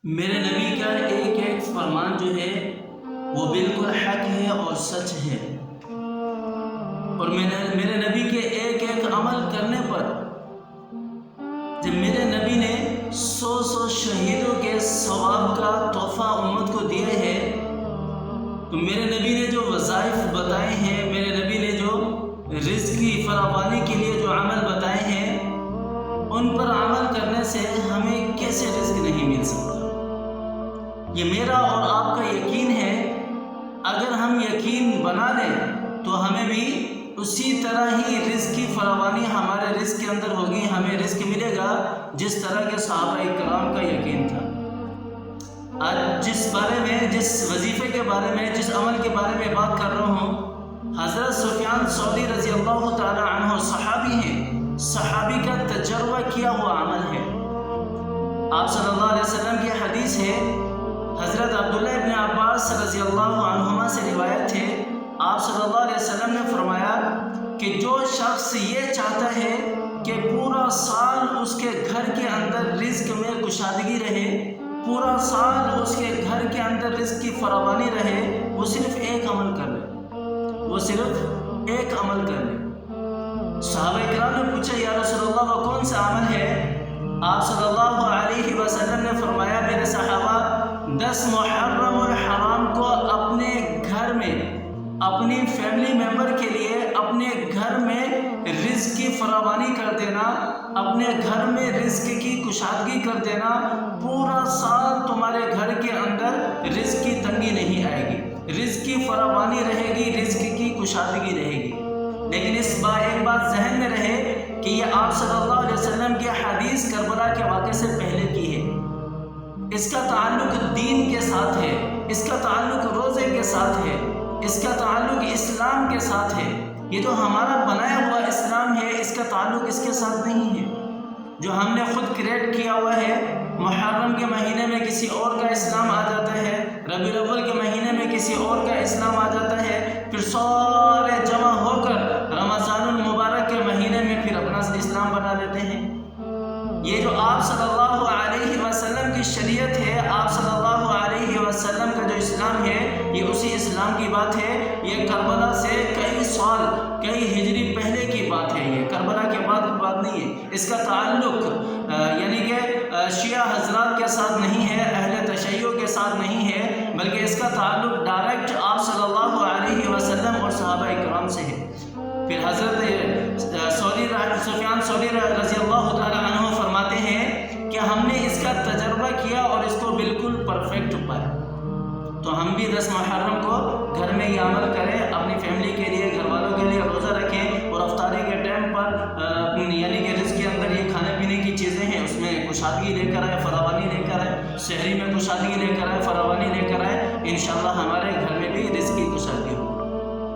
میرے نبی کا ایک ایک فرمان جو ہے وہ بالکل حق ہے اور سچ ہے، اور میرے نبی کے ایک ایک عمل کرنے پر جب میرے نبی نے 100 شہیدوں کے ثواب کا تحفہ امت کو دیا ہے، تو میرے نبی نے جو وظائف بتائے ہیں، میرے نبی نے جو رزق کی فراوانی کے لیے جو عمل بتائے ہیں، ان پر عمل کرنے سے ہمیں کیسے رزق نہیں مل سکتا؟ یہ میرا اور آپ کا یقین ہے۔ اگر ہم یقین بنا لیں تو ہمیں بھی اسی طرح ہی رزق کی فراوانی ہمارے رزق کے اندر ہوگی، ہمیں رزق ملے گا جس طرح کے صحابہ کرام کا یقین تھا۔ آج جس وظیفے کے بارے میں، جس عمل کے بارے میں بات کر رہا ہوں، حضرت سفیان ثوری رضی اللہ تعالی عنہ صحابی ہیں، صحابی کا تجربہ کیا ہوا عمل ہے۔ آپ صلی اللہ علیہ وسلم کی حدیث ہے، حضرت عبداللہ ابن عباس رضی اللہ عنہما سے روایت ہے، آپ صلی اللہ علیہ وسلم نے فرمایا کہ جو شخص یہ چاہتا ہے کہ پورا سال اس کے گھر کے اندر رزق میں کشادگی رہے، پورا سال اس کے گھر کے اندر رزق کی فراوانی رہے، وہ صرف ایک عمل کر لے، وہ صرف ایک عمل کر لے۔ صحابہ کرام نے پوچھا، یا رسول اللہ وہ کون سا عمل ہے؟ آپ صلی اللہ علیہ وسلم نے فرمایا، میرے صحابہ 10 محرم الحرام کو اپنے گھر میں، اپنی فیملی ممبر کے لیے اپنے گھر میں رزق کی فراوانی کر دینا، اپنے گھر میں رزق کی کشادگی کر دینا، پورا سال تمہارے گھر کے اندر رزق کی تنگی نہیں آئے گی، رزق کی فراوانی رہے گی، رزق کی کشادگی رہے گی۔ لیکن ایک بات ذہن میں رہے کہ یہ آپ صلی اللہ علیہ وسلم کی حدیث کربلا کے واقعے سے پہلے کی ہے، اس کا تعلق دین کے ساتھ ہے، اس کا تعلق روزے کے ساتھ ہے، اس کا تعلق اسلام کے ساتھ ہے۔ یہ جو ہمارا بنایا ہوا اسلام ہے، اس کا تعلق اس کے ساتھ نہیں ہے، جو ہم نے خود کریٹ کیا ہوا ہے۔ محرم کے مہینے میں کسی اور کا اسلام آ جاتا ہے، ربیع الاول کے مہینے میں کسی اور کا اسلام آ جاتا ہے، پھر سارے جمع ہو کر رمضان المبارک کے مہینے میں پھر اپنا اسلام بنا لیتے ہیں۔ یہ جو آپ صلی اللہ علیہ وسلم کی شریعت ہے، آپ صلی اللہ علیہ وسلم کا جو اسلام ہے، یہ اسی اسلام کی بات ہے۔ یہ کربلا سے کئی سال، کئی ہجری پہلے کی بات ہے، یہ کربلا کے بعد کی بات نہیں ہے۔ اس کا تعلق یعنی کہ شیعہ حضرات کے ساتھ نہیں ہے، اہل تشیع کے ساتھ نہیں ہے، بلکہ اس کا تعلق ڈائریکٹ آپ صلی اللہ علیہ وسلم اور صحابہ کرام سے ہے۔ پھر حضرت سفیان ثوری رضی اللہ تعالی عنہ فرماتے ہیں کہ ہم نے اس کا تجربہ کیا اور اس کو بالکل پرفیکٹ پایا، تو ہم بھی 10 محرم کو گھر میں یہ عمل کریں، اپنی فیملی کے لیے، گھر والوں کے لیے روزہ رکھیں، اور افطاری کے ٹائم پر یعنی کہ رزق کے اندر یہ کھانے پینے کی چیزیں ہیں، اس میں کشادگی لے کر آئے، فراوانی لے کر آئے، سحری میں کشادگی لے کر آئے، فراوانی لے کر آئے، انشاءاللہ ہمارے گھر میں بھی رزق کی کشادگی ہو۔